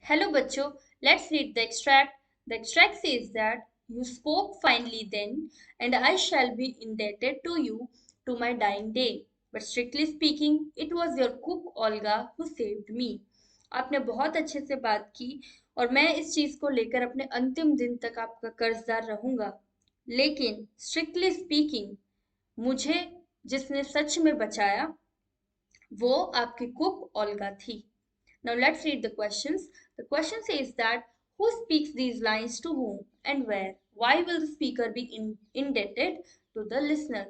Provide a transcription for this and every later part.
Hello, bachcho. Let's read the extract. The extract says that you spoke finely then, and I shall be indebted to you to my dying day. But strictly speaking, it was your cook Olga who saved me. आपने बहुत अच्छे से बात की और मैं इस चीज को लेकर अपने अंतिम दिन तक आपका कर्जदार रहूंगा। लेकिन स्ट्रिक्टली स्पीकिंग, मुझे जिसने सच में बचाया वो आपकी कुक ओल्गा थी। Now let's read the questions. The question says that who speaks these lines to whom and where? Why will the speaker be indebted to the listener?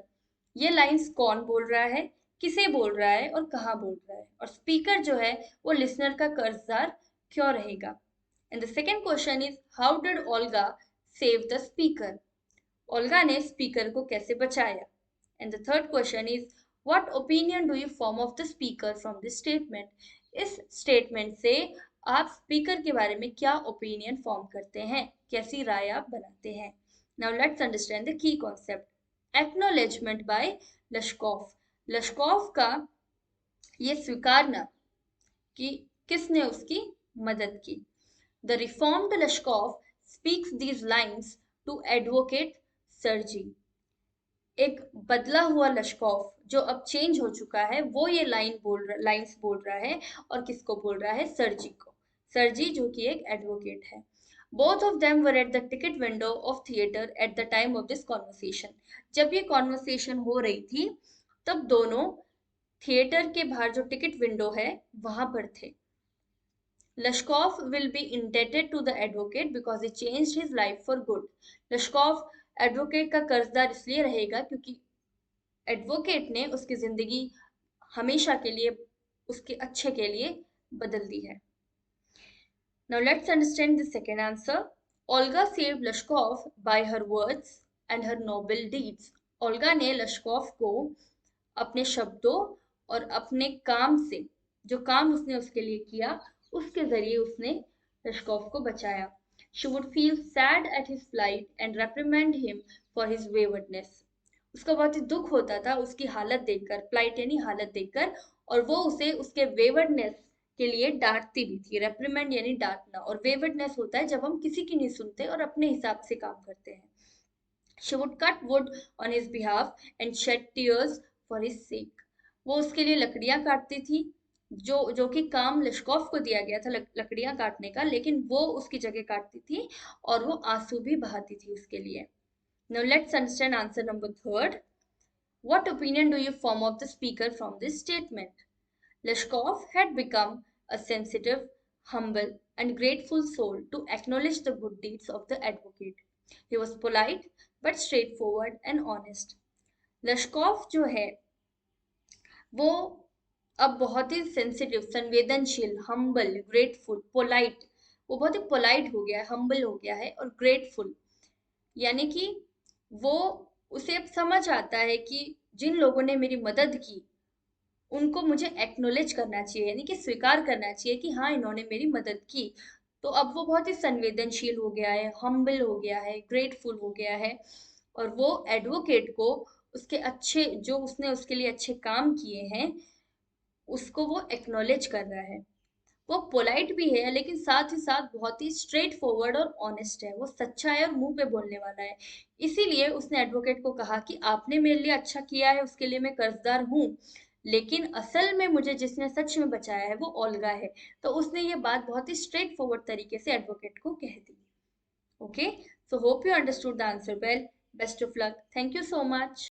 ये लाइंस कौन बोल रहा है, किसे बोल रहा है और कहाँ बोल रहा है, और स्पीकर जो है वो लिसनर का कर्जदार क्यों रहेगा? And the second question is how did Olga save the speaker? Olga ने स्पीकर को कैसे बचाया? And the third question is what opinion do you form of the speaker from this statement? इस स्टेटमेंट से आप स्पीकर के बारे में क्या ओपिनियन फॉर्म करते हैं, कैसी राय आप बनाते हैं? Now let's understand the key concept. Acknowledgement by Lashkoff. Lashkoff का ये स्वीकारना कि किसने उसकी मदद की। The reformed Lashkov speaks these lines to advocate Sergey. एक बदला हुआ लश्कोफ जो अब चेंज हो चुका है वो ये लाइंस बोल रहा है, और किसको बोल रहा है? सर्जी को। सर्जी जो कि एक एडवोकेट है। Both of them were at the ticket window of theatre at the time of this conversation. जब ये कॉन्वर्सेशन हो रही थी तब दोनों थिएटर के बाहर जो टिकट विंडो है वहां पर थे। Lashkov will be indebted to the advocate because he changed his life for good. Lashkov advocate का कर्जदार इसलिए रहेगा क्योंकि एडवोकेट ने उसकी जिंदगी हमेशा के लिए उसके अच्छे के लिए बदल दी है। Now let's understand the second answer. Olga saved Lashkov by her words and her noble deeds. Olga ने लश्कोव को अपने शब्दों और अपने काम से, जो काम उसने उसके लिए किया उसके जरिए उसने लश्कोव को बचाया। She would feel sad at his plight and reprimand him for his waywardness. उसका बहुत ही दुख होता था उसकी हालत देखकर, प्लाइट यानी हालत देखकर, और वो उसे उसके वेवर्डनेस के लिए डांटती भी थी। रेप्रिमेंड यानी डांटना, और वेवर्डनेस होता है जब हम किसी की नहीं सुनते और अपने हिसाब से काम करते हैं। She would cut wood on his behalf and shed tears for his sake. वो उसके लिए लकड़ियां काटती थी, जो कि काम लश्कोव को दिया गया था लकड़ियां काटने का, लेकिन वो उसकी जगह काटती थी और वो आंसू भी बहाती थी उसके लिए। Now let's understand answer number third. What opinion do you form of the speaker from this statement? Leshkov had become a sensitive, humble, and grateful soul to acknowledge the good deeds of the advocate. He was polite but straightforward and honest. लश्कोव जो है वो अब बहुत ही sensitive, संवेदनशील, humble, grateful, polite, वो बहुत ही polite हो गया है, हम्बल हो गया है, और ग्रेटफुल यानी कि वो, उसे अब समझ आता है कि जिन लोगों ने मेरी मदद की उनको मुझे एक्नोलेज करना चाहिए, यानी कि स्वीकार करना चाहिए कि हाँ इन्होंने मेरी मदद की। तो अब वो बहुत ही संवेदनशील हो गया है, हम्बल हो गया है, ग्रेटफुल हो गया है, और वो एडवोकेट को उसके अच्छे, जो उसने उसके लिए अच्छे काम किए हैं उसको वो एक्नॉलेज कर रहा है। वो पोलाइट भी है लेकिन साथ ही साथ बहुत ही स्ट्रेट फॉरवर्ड और ऑनेस्ट है, वो सच्चा है और मुंह पे बोलने वाला है। इसीलिए उसने एडवोकेट को कहा कि आपने मेरे लिए अच्छा किया है उसके लिए मैं कर्जदार हूँ, लेकिन असल में मुझे जिसने सच में बचाया है वो ओल्गा है। तो उसने ये बात बहुत ही स्ट्रेट फॉरवर्ड तरीके से एडवोकेट को कह दी। Okay, so hope you understood the answer well. Best of luck, thank you so much.